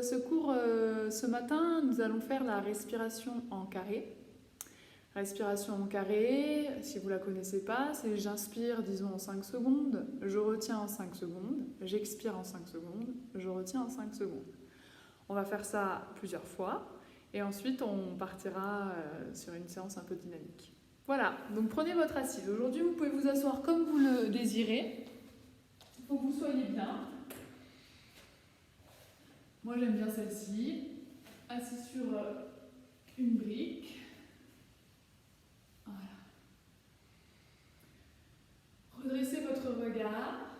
ce cours, ce matin, nous allons faire la respiration en carré. Respiration en carré, si vous ne la connaissez pas, c'est j'inspire, disons, en 5 secondes, je retiens en 5 secondes, j'expire en 5 secondes, je retiens en 5 secondes. On va faire ça plusieurs fois et ensuite on partira sur une séance un peu dynamique. Voilà, donc prenez votre assise. Aujourd'hui, vous pouvez vous asseoir comme vous le désirez. Il faut que vous soyez bien. Moi, j'aime bien celle-ci. Assise sur une brique. Voilà. Redressez votre regard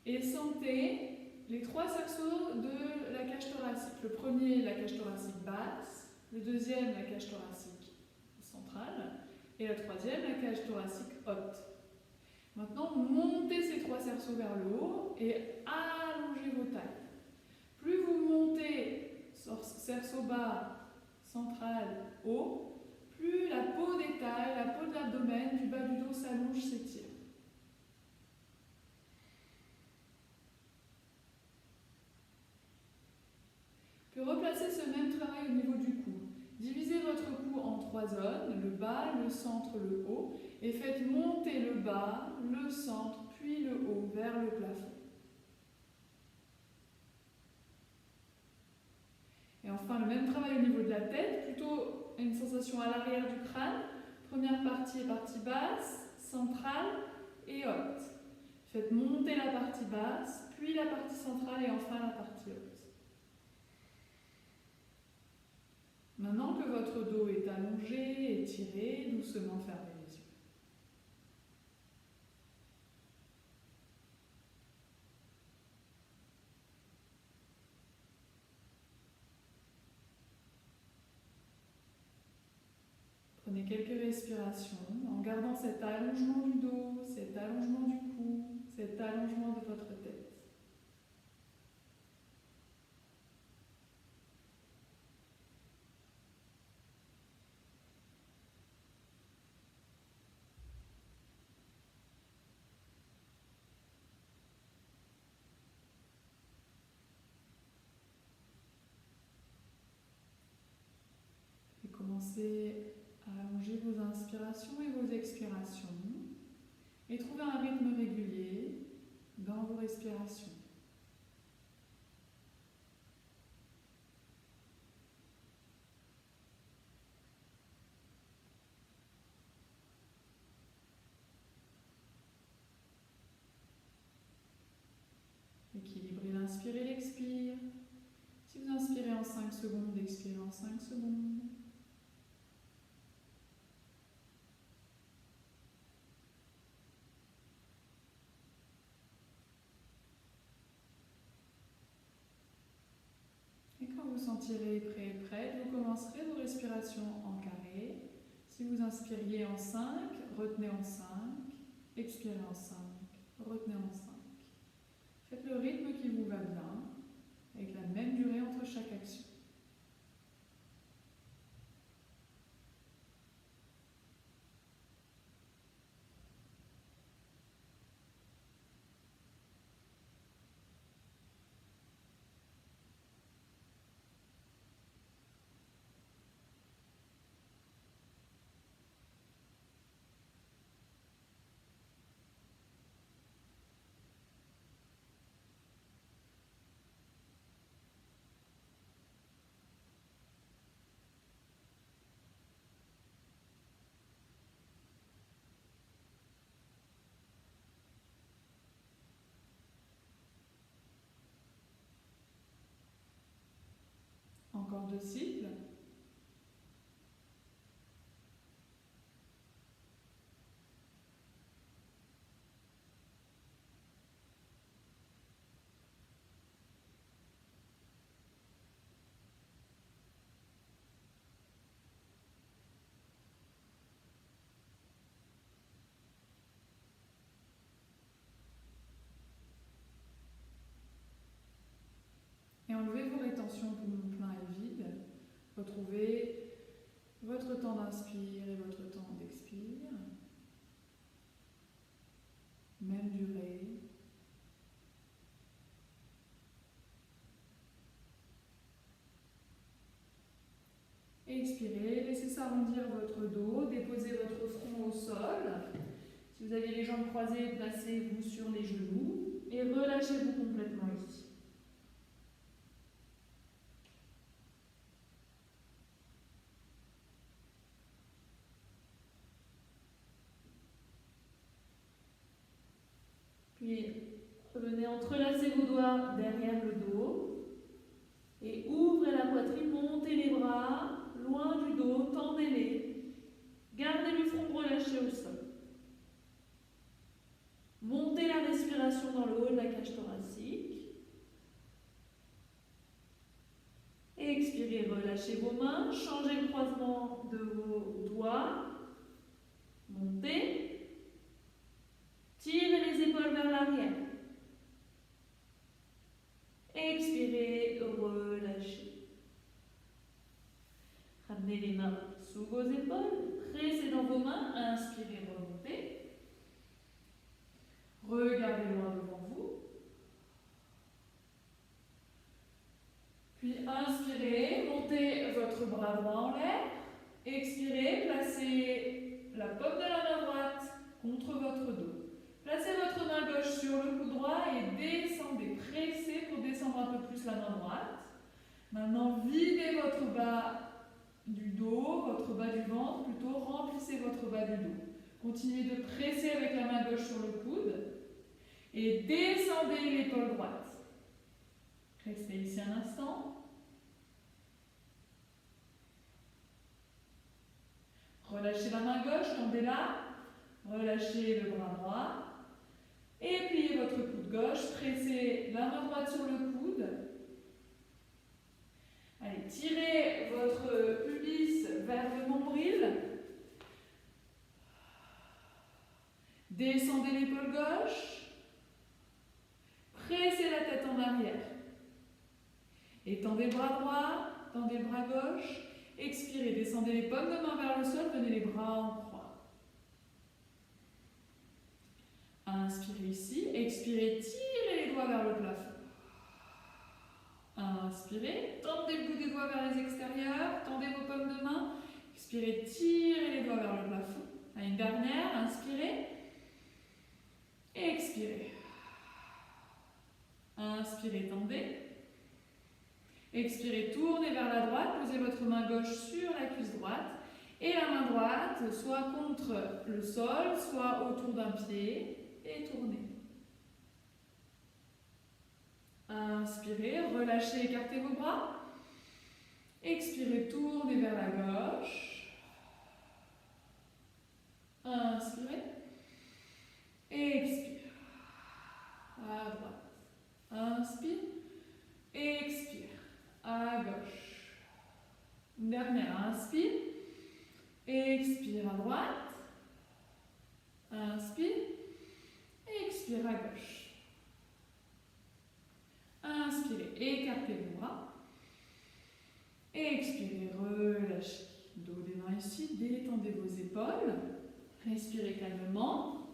et sentez les 3 cerceaux de la cage thoracique. Le premier, la cage thoracique basse. Le deuxième, la cage thoracique centrale. Et le troisième, la cage thoracique haute. Maintenant, montez ces 3 cerceaux vers le haut et allongez vos tailles. Plus vous montez cerceau bas, central, haut, plus la peau des tailles, la peau de l'abdomen, du bas du dos s'allonge, s'étire. Puis replacez ce même travail au niveau du cou. Divisez votre cou en 3 zones, le bas, le centre, le haut, et faites monter le bas, le centre, puis le haut vers le plafond. Et enfin, le même travail au niveau de la tête, plutôt une sensation à l'arrière du crâne. Première partie est partie basse, centrale et haute. Faites monter la partie basse, puis la partie centrale et enfin la partie haute. Maintenant que votre dos est allongé, étiré, doucement fermez les yeux. Prenez quelques respirations en gardant cet allongement du dos, cet allongement du cou, cet allongement de votre tête. Et commencez à allonger vos inspirations et vos expirations et trouvez un rythme régulier dans vos respirations. Équilibrez l'inspire et l'expire. Si vous inspirez en 5 secondes, expirez en 5 secondes. Et quand vous sentirez prêt, vous commencerez vos respirations en carré. Si vous inspiriez en 5, retenez en 5, expirez en 5, retenez en 5. Faites le rythme qui vous va bien, avec la même durée entre chaque action. Encore 2 cycles. Et enlevez vos rétentions poumons pleins et vides. Retrouvez votre temps d'inspire et votre temps d'expire. Même durée. Expirez, laissez s'arrondir votre dos, déposez votre front au sol. Si vous avez les jambes croisées, placez-vous sur les genoux et relâchez-vous complètement ici. Puis revenez entrelacer vos doigts derrière le dos et ouvrez la poitrine, montez les bras loin du dos, tendez-les. Gardez le front relâché au sol. Montez la respiration dans le haut de la cage thoracique. Expirez, relâchez vos mains, changez le croisement de vos doigts. Montez. Tirez les épaules vers l'arrière. Expirez, relâchez. Ramenez les mains sous vos épaules, pressez dans vos mains, inspirez, remontez. Regardez loin devant vous. Puis inspirez, montez votre bras droit en l'air. Expirez, placez la paume de la main droite contre votre dos. Placez votre main gauche sur le coude droit et descendez. Pressez pour descendre un peu plus la main droite. Maintenant, videz votre bas du dos, votre bas du ventre, plutôt remplissez votre bas du dos. Continuez de presser avec la main gauche sur le coude et descendez l'épaule droite. Restez ici un instant. Relâchez la main gauche, tendez-la. Relâchez le bras droit. Et pliez votre coude gauche, pressez la main droite sur le coude. Allez, tirez votre pubis vers le nombril. Descendez l'épaule gauche. Pressez la tête en arrière. Étendez le bras droit, tendez le bras gauche. Expirez, descendez les paumes de main vers le sol, venez les bras en croix. Inspirez ici, expirez, tirez les doigts vers le plafond. Inspirez, tendez le bout des doigts vers les extérieurs, tendez vos paumes de main. Expirez, tirez les doigts vers le plafond. À une dernière, inspirez. Expirez. Inspirez, tendez. Expirez, tournez vers la droite, posez votre main gauche sur la cuisse droite et la main droite soit contre le sol, soit autour d'un pied et tournez. Inspirez, relâchez, écartez vos bras. Expirez, tournez vers la gauche. Inspirez. Expire. À droite. Inspire. Expire. À gauche. Une dernière, inspire. Expire à droite. Inspire. Expire à gauche. Inspirez, écartez vos bras. Expirez, relâchez. Dos des mains ici, détendez vos épaules. Respirez calmement.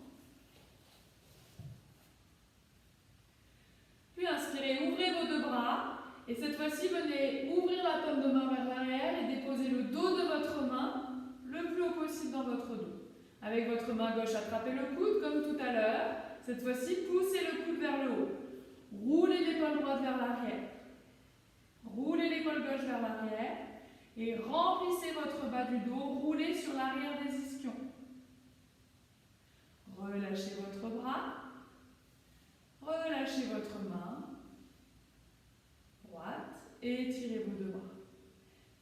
Puis inspirez, ouvrez vos deux bras. Et cette fois-ci, venez ouvrir la paume de main vers l'arrière et déposez le dos de votre main le plus haut possible dans votre dos. Avec votre main gauche, attrapez le coude comme tout à l'heure. Cette fois-ci, poussez le coude vers le haut. Roulez l'épaule droite vers l'arrière. Roulez l'épaule gauche vers l'arrière. Et remplissez votre bas du dos. Roulez sur l'arrière des ischions. Relâchez votre bras. Relâchez votre main droite et étirez vos deux bras.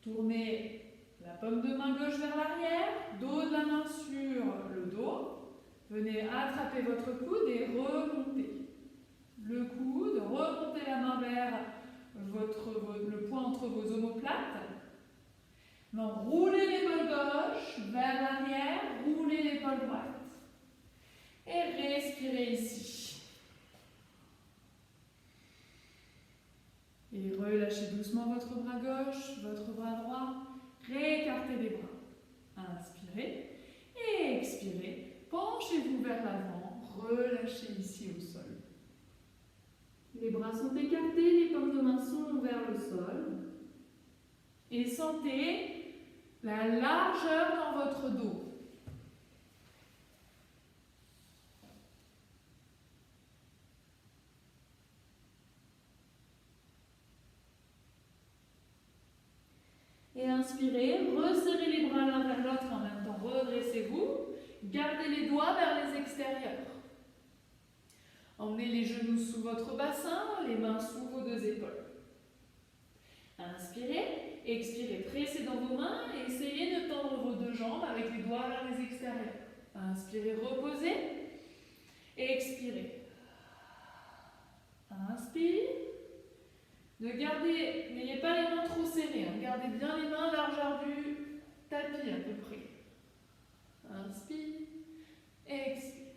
Tournez la paume de main gauche vers l'arrière, dos de la main sur le dos. Venez attraper votre coude et remontez. Le coude, remontez la main vers le point entre vos omoplates. Maintenant, roulez l'épaule gauche vers l'arrière, roulez l'épaule droite. Et respirez ici. Et relâchez doucement votre bras gauche, votre bras droit. Réécartez les bras. Inspirez et expirez. Penchez-vous vers l'avant. Relâchez ici au sol. Les bras sont écartés, les paumes de main sont vers le sol. Et sentez la largeur dans votre dos. Et inspirez, resserrez les bras l'un vers l'autre en même temps, redressez-vous, gardez les doigts vers les extérieurs. Emmenez les genoux sous votre bassin, les mains sous vos deux épaules. Inspirez, expirez, pressez dans vos mains et essayez de tendre vos deux jambes avec les doigts vers les extérieurs. Inspirez, reposez, expirez. Inspire. N'ayez pas les mains trop serrées, gardez bien les mains largeur du tapis à peu près. Inspire, expire.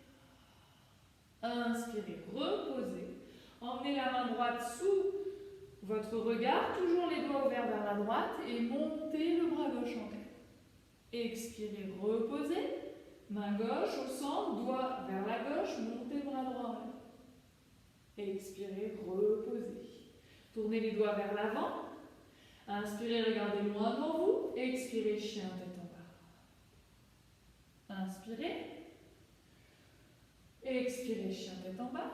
Inspirez, reposez. Emmenez la main droite sous votre regard, toujours les doigts ouverts vers la droite et montez le bras gauche en l'air. Expirez, reposez. Main gauche au centre, doigt vers la gauche, montez le bras droit en l'air. Expirez, reposez. Tournez les doigts vers l'avant. Inspirez, regardez loin devant vous. Expirez, chien tête en bas. Inspirez. Expirez, chien tête en bas.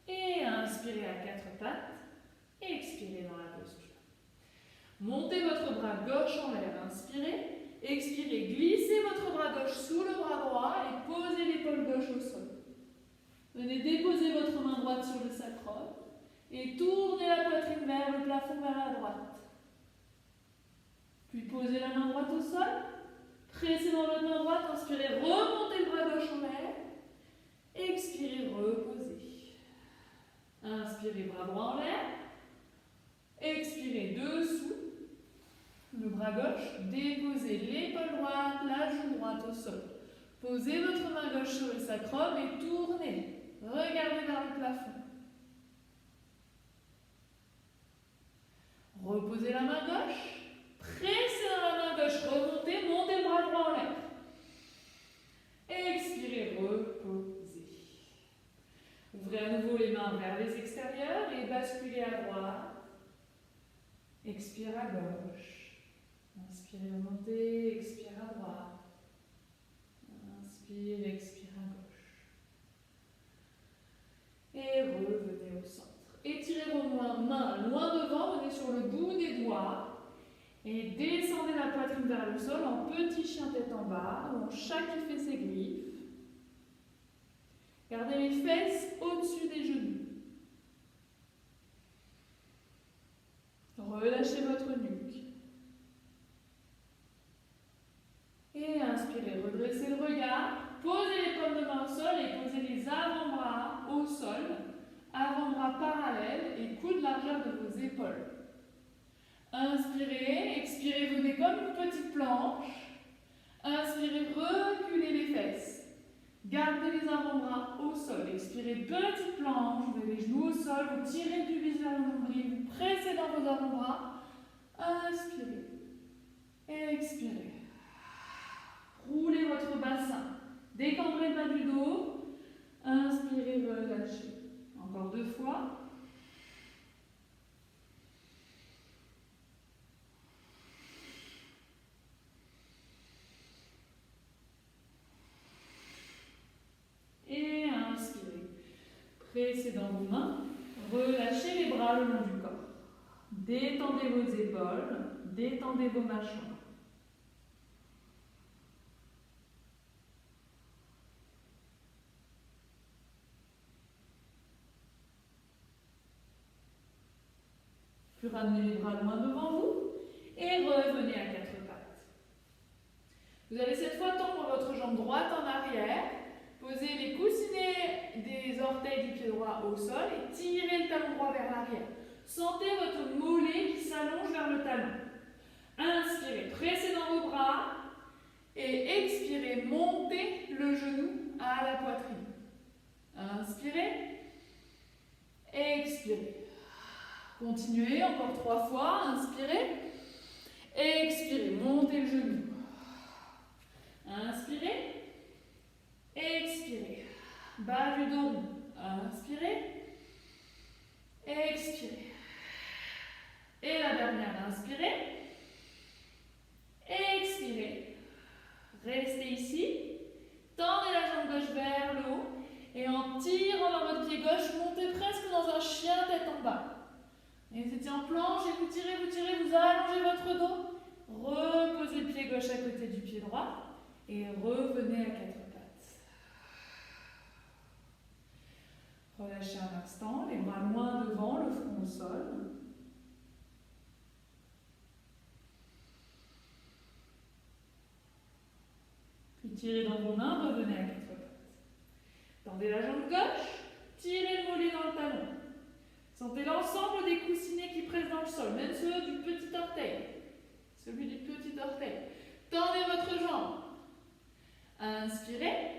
Et inspirez à quatre pattes. Expirez dans la posture. Montez votre bras gauche en l'air. Inspirez. Expirez, glissez votre bras gauche sous le bras droit et posez l'épaule gauche au sol. Venez déposer votre main droite sur le sacrum et tournez la poitrine vers le plafond, vers la droite. Puis posez la main droite au sol. Pressez dans votre main droite. Inspirez, remontez le bras gauche en l'air. Expirez, reposez. Inspirez, bras droit en l'air. Expirez, dessous. Le bras gauche. Déposez l'épaule droite, la joue droite au sol. Posez votre main gauche sur le sacrum et tournez. Regardez vers le plafond. Reposez la main gauche. Pressez dans la main gauche. Remontez, montez le bras droit en l'air. Expirez, reposez. Ouvrez à nouveau les mains vers les extérieurs et basculez à droite. Expire à gauche. Inspirez, remontez, expire à droite. Inspire, expire à gauche. Et revenez au centre. Étirez vos mains loin devant, venez sur le bout des doigts et descendez la poitrine vers le sol en petit chien tête en bas, où chaque fait ses griffes. Gardez les fesses au-dessus des genoux. Relâchez votre nuque. Et inspirez, redressez le regard, posez les paumes de main au sol et posez les avant-bras au sol, avant-bras parallèles et coude largeur de vos épaules. Inspirez, expirez, venez comme une petite planche. Inspirez, reculez les fesses. Gardez les avant-bras au sol. Expirez, petite planche, vous avez les genoux au sol, vous tirez du pubis vers le nombril, vous pressez dans vos avant-bras. Inspirez, expirez. Roulez votre bassin. Décambrez le bas du dos. Inspirez, relâchez. Encore 2 fois. Et inspirez. Pressez dans vos mains. Relâchez les bras le long du corps. Détendez vos épaules. Détendez vos mâchoires. Puis ramenez les bras loin devant vous et revenez à 4 pattes. Vous allez cette fois tendre votre jambe droite en arrière, posez les coussinets des orteils du pied droit au sol et tirez le talon droit vers l'arrière. Sentez votre mollet qui s'allonge vers le talon. Inspirez, pressez dans vos bras et expirez, montez le genou à la poitrine. Inspirez, expirez. Continuez, encore 3 fois, inspirez, expirez, montez le genou. Inspirez, expirez, bas du dos rond. Inspirez, expirez. Et la dernière, inspirez, pied gauche, montez presque dans un chien tête en bas. Et vous étiez en planche et vous tirez, vous allongez votre dos. Reposez le pied gauche à côté du pied droit et revenez à quatre pattes. Relâchez un instant, les bras loin devant, le front au sol. Puis tirez dans vos mains, revenez à quatre pattes. Tendez la jambe gauche, tirez le mollet dans le talon. Sentez l'ensemble des coussinets qui pressent dans le sol, même ceux du petit orteil. Celui du petit orteil. Tendez votre jambe. Inspirez.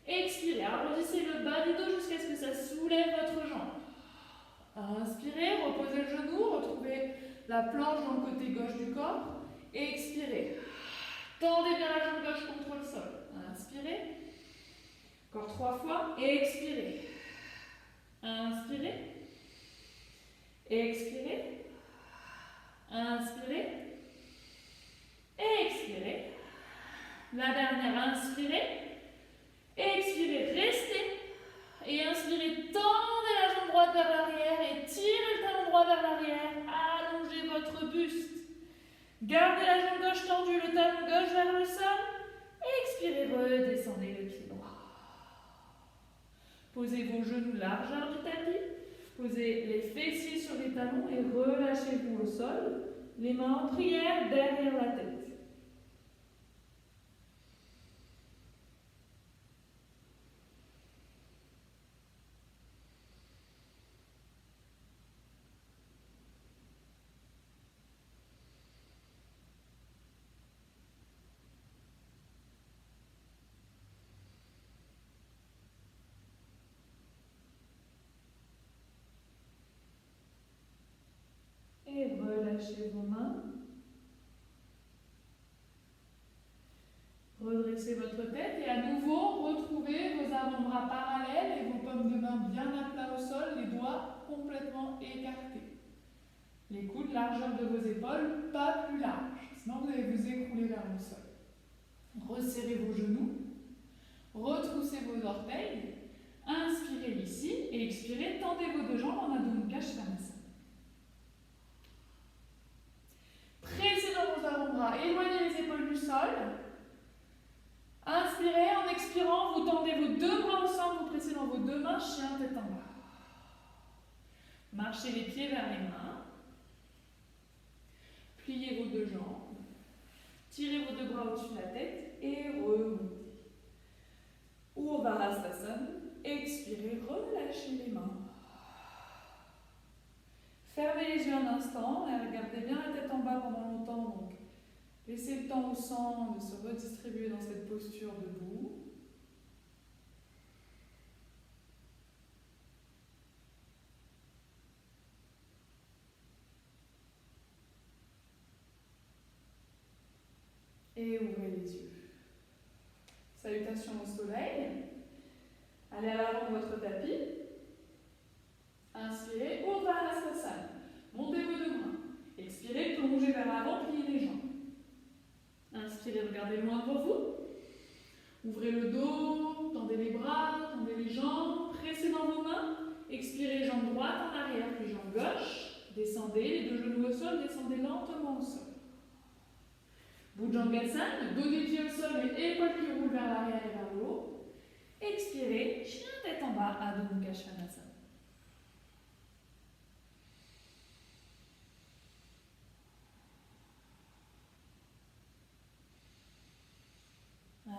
Expirez. Arrondissez le bas du dos jusqu'à ce que ça soulève votre jambe. Inspirez. Reposez le genou. Retrouvez la planche dans le côté gauche du corps. Expirez. Tendez bien la jambe gauche contre le sol. Inspirez. Encore 3 fois. Expirez. Inspirez. Expirez. Inspirez. Expirez. La dernière, inspirez. Expirez, restez. Et inspirez, tendez la jambe droite vers l'arrière et tirez le talon droit vers l'arrière. Allongez votre buste. Gardez la jambe gauche tendue, le talon gauche vers le sol. Expirez, redescendez le pied droit. Posez vos genoux largeur du tapis. Posez les fessiers sur les talons et relâchez-vous au sol. Les mains en prière derrière la tête. Et relâchez vos mains. Redressez votre tête et à nouveau retrouvez vos avant-bras parallèles et vos paumes de main bien à plat au sol, les doigts complètement écartés. Les coudes largeur de vos épaules, pas plus larges, sinon vous allez vous écrouler vers le sol. Resserrez vos genoux, retroussez vos orteils, inspirez ici et expirez, tendez vos deux jambes en Adho Mukha Svanasana. Pressez dans vos avant-bras, éloignez les épaules du sol. Inspirez, en expirant, vous tendez vos deux bras ensemble, vous pressez dans vos deux mains, chien tête en bas. Marchez les pieds vers les mains. Pliez vos deux jambes. Tirez vos deux bras au-dessus de la tête et remontez. Urdhva. Expirez, relâchez les mains. Fermez les yeux un instant et regardez bien la tête en bas pendant longtemps. Donc, laissez le temps au sang de se redistribuer dans cette posture debout. Et ouvrez les yeux. Salutations au soleil. Allez à l'avant de votre tapis. Inspirez, Urdhva. Montez vos deux mains. Expirez, plongez vers l'avant, pliez les jambes. Inspirez, regardez loin devant vous. Ouvrez le dos, tendez les bras, tendez les jambes, pressez dans vos mains. Expirez, jambe droite en arrière, puis jambe gauche. Descendez, les deux genoux au sol, descendez lentement au sol. Bhujangasana, dos des pieds au sol, les épaules qui roulent vers l'arrière et vers le haut. Expirez, chien tête en bas, Adho Mukha Svanasana.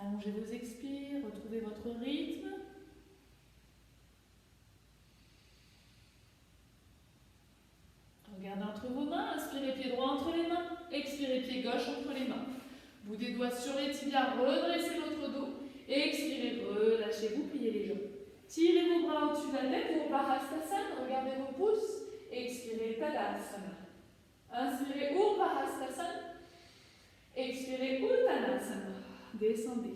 Allongez vos expires, retrouvez votre rythme. Regardez entre vos mains, inspirez pied droit entre les mains, expirez pied gauche entre les mains. Bout des doigts sur les tibias, redressez votre dos, expirez, relâchez-vous, pliez les jambes. Tirez vos bras au-dessus de la tête, Urdhva, regardez vos pouces, expirez Tadasana. Inspirez Urdhva, expirez Uttanasana. Descendez.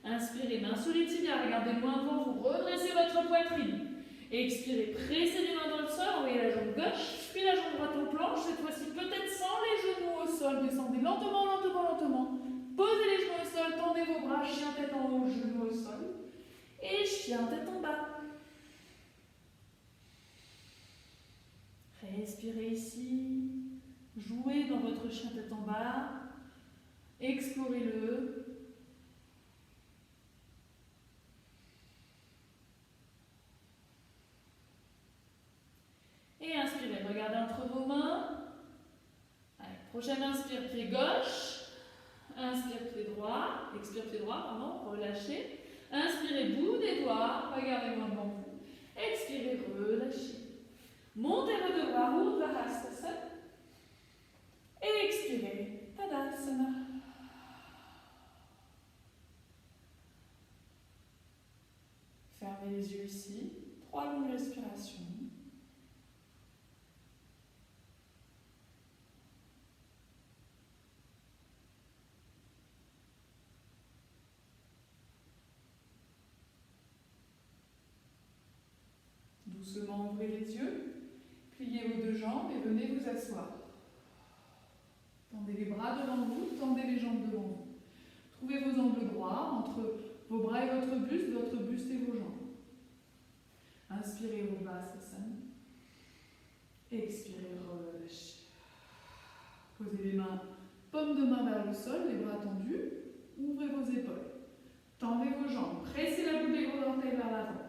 Inspirez, main sur les tibias, regardez loin devant vous, redressez votre poitrine. Expirez, pressez les mains dans le sol, envoyez la jambe gauche, puis la jambe droite en planche, cette fois-ci peut-être sans les genoux au sol, descendez lentement, lentement, lentement. Posez les genoux au sol, tendez vos bras, chien tête en haut, genoux au sol. Et chien tête en bas. Respirez ici. Jouez dans votre chien tête en bas. Explorez-le. Et inspirez. Regardez entre vos mains. Allez, prochaine inspire, pied gauche. Inspire, pied droit. Expire, pied droit, pardon. Relâchez. Inspirez, bout des doigts. Regardez devant vous. Expirez, relâchez. Montez vos deux bras, Urdhva. Et expirez, Tadasana. Fermez les yeux ici. 3 longues respirations. Doucement ouvrez les yeux. Pliez vos deux jambes et venez vous asseoir. Tendez les bras devant vous, tendez les jambes devant vous. Trouvez vos angles droits entre vos bras et votre buste et vos jambes. Inspirez, Urdhva. Expirez, relâchez. Posez les mains, paume de main vers le sol, les bras tendus. Ouvrez vos épaules. Tendez vos jambes. Pressez la boule des gros orteils vers l'avant.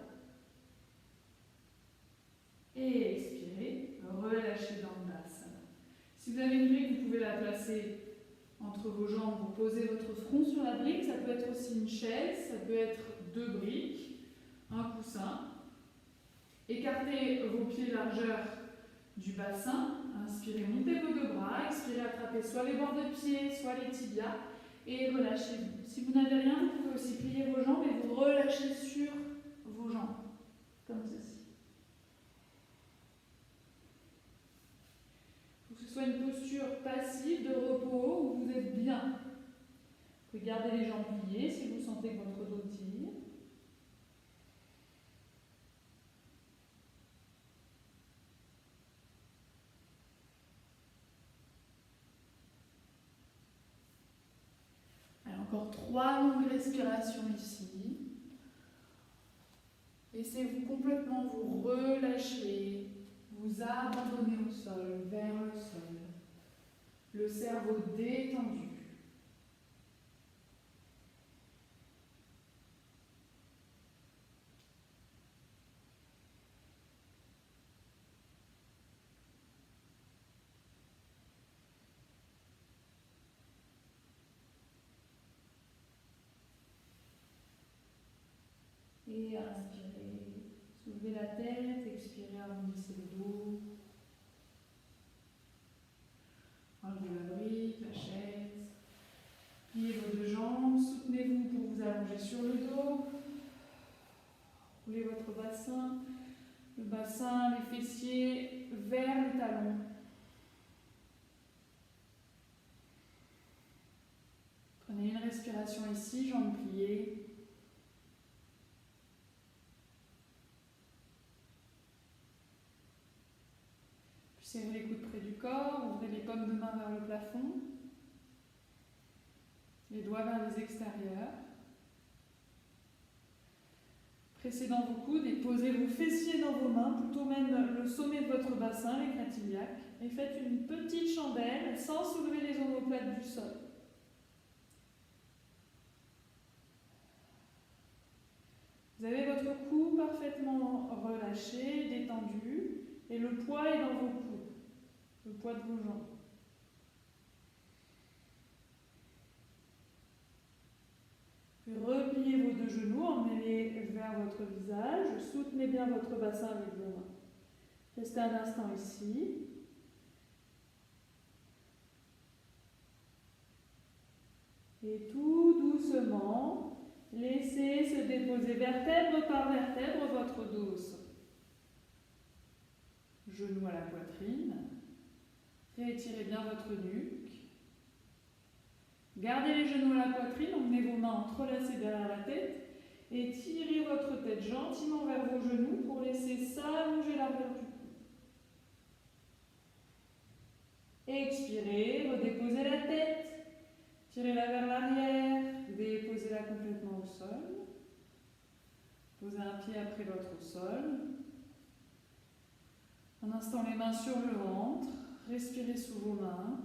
Et expirez, relâchez dans le bassin. Si vous avez une brique, vous pouvez la placer entre vos jambes, vous posez votre front sur la brique. Ça peut être aussi une chaise, ça peut être 2 briques, un coussin. Écartez vos pieds largeur du bassin. Inspirez, montez vos deux bras. Expirez, attrapez soit les bords de pied, soit les tibias. Et relâchez-vous. Si vous n'avez rien, vous pouvez aussi plier vos jambes et vous relâchez sur vos jambes. Comme ceci. Que ce soit une posture passive de repos où vous êtes bien. Vous pouvez garder les jambes pliées si vous sentez que votre dos tire. Alors encore 3 longues respirations ici. Laissez-vous complètement vous relâcher, vous abandonner au sol, vers le sol. Le cerveau détendu. Et inspirez, soulevez la tête, expirez, arrondissez le dos. Enlevez la brique, la chaise. Pliez vos deux jambes, soutenez-vous pour vous allonger sur le dos. Roulez votre bassin, le bassin, les fessiers vers les talons. Prenez une respiration ici, jambes pliées. Serrez les coudes près du corps, ouvrez les paumes de main vers le plafond, les doigts vers les extérieurs. Pressez dans vos coudes et posez vos fessiers dans vos mains, plutôt même le sommet de votre bassin, les crêtes-iliaques, et faites une petite chandelle sans soulever les omoplates du sol. Vous avez votre cou parfaitement relâché, détendu, et le poids est dans vos coudes, le poids de vos jambes. Puis repliez vos deux genoux, emmenez-les vers votre visage, soutenez bien votre bassin avec vos mains. Restez un instant ici. Et tout doucement, laissez se déposer vertèbre par vertèbre votre dos au sol. Genoux à la poitrine. Réétirez bien votre nuque. Gardez les genoux à la poitrine, emmenez vos mains entrelacées derrière la tête et tirez votre tête gentiment vers vos genoux pour laisser s'allonger l'arrière du cou. Expirez, redéposez la tête. Tirez-la vers l'arrière, déposez-la complètement au sol. Posez un pied après l'autre au sol. Un instant, les mains sur le ventre, respirez sous vos mains.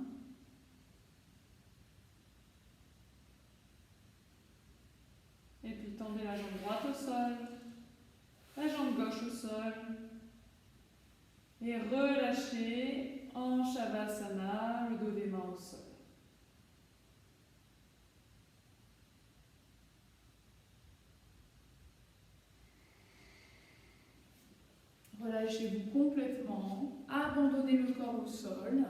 Et puis tendez la jambe droite au sol, la jambe gauche au sol. Et relâchez en Shavasana, le dos des mains au sol. Relâchez-vous complètement, abandonnez le corps au sol.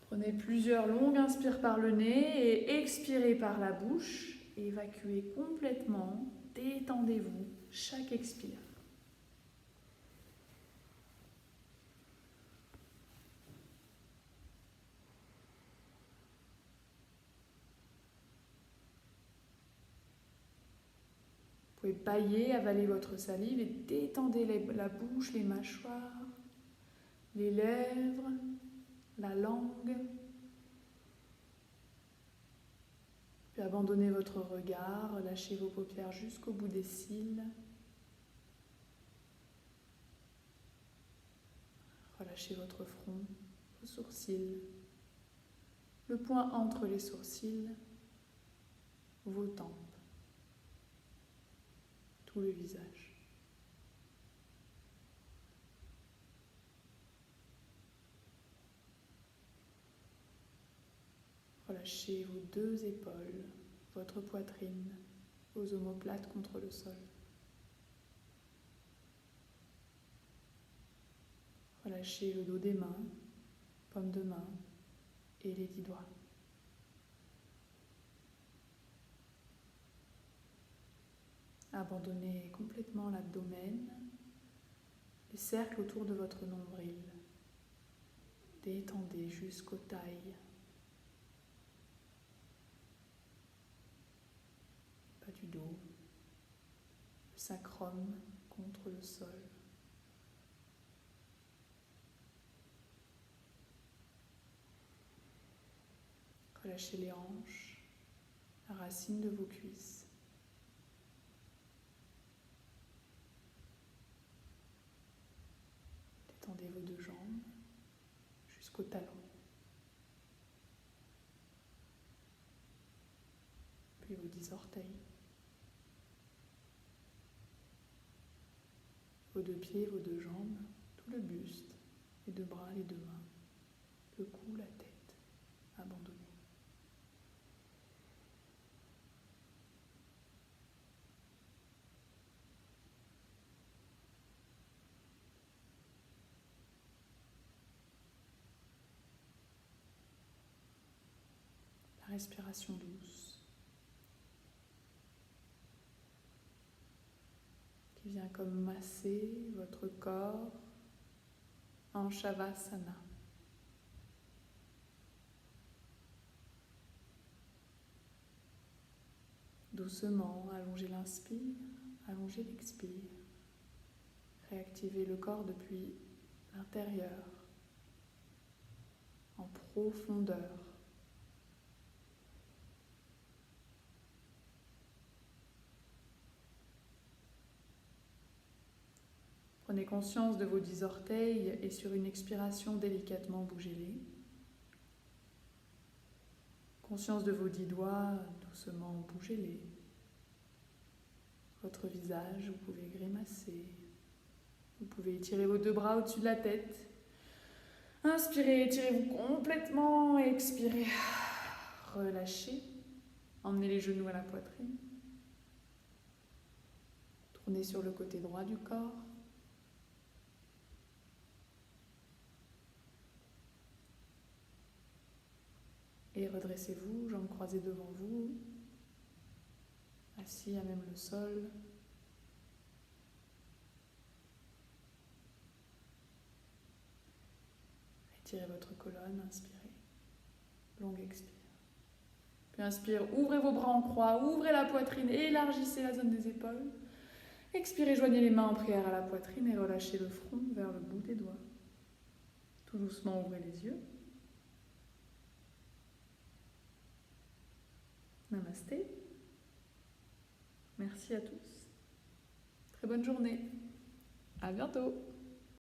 Prenez plusieurs longues inspires par le nez et expirez par la bouche. Évacuez complètement, détendez-vous chaque expire. Vous pouvez bâiller, avaler votre salive et détendez la bouche, les mâchoires, les lèvres, la langue. Puis abandonnez votre regard, relâchez vos paupières jusqu'au bout des cils. Relâchez votre front, vos sourcils, le point entre les sourcils, vos tempes, tout le visage. Relâchez vos deux épaules, votre poitrine, vos omoplates contre le sol. Relâchez le dos des mains, paume de main et les 10 doigts. Abandonnez complètement l'abdomen, les cercles autour de votre nombril. Détendez jusqu'aux tailles. Bas du dos, le sacrum contre le sol. Relâchez les hanches, la racine de vos cuisses. Détendez vos deux jambes jusqu'au talon. Puis vos 10 orteils. Vos deux pieds, vos deux jambes, tout le buste, les deux bras, les deux mains, le cou, la tête, abandonnez. La respiration douce qui vient comme masser votre corps en Shavasana. Doucement, allongez l'inspire, allongez l'expire. Réactivez le corps depuis l'intérieur, en profondeur. Prenez conscience de vos 10 orteils et sur une expiration, délicatement bougez-les. Conscience de vos 10 doigts, doucement bougez-les. Votre visage, vous pouvez grimacer. Vous pouvez étirer vos deux bras au-dessus de la tête. Inspirez, étirez-vous complètement. Expirez. Relâchez. Emmenez les genoux à la poitrine. Tournez sur le côté droit du corps. Et redressez-vous, jambes croisées devant vous, assis à même le sol. Étirez votre colonne, inspirez, longue expire. Puis inspire, ouvrez vos bras en croix, ouvrez la poitrine, élargissez la zone des épaules. Expirez, joignez les mains en prière à la poitrine et relâchez le front vers le bout des doigts. Tout doucement, ouvrez les yeux. Namasté. Merci à tous. Très bonne journée. À bientôt.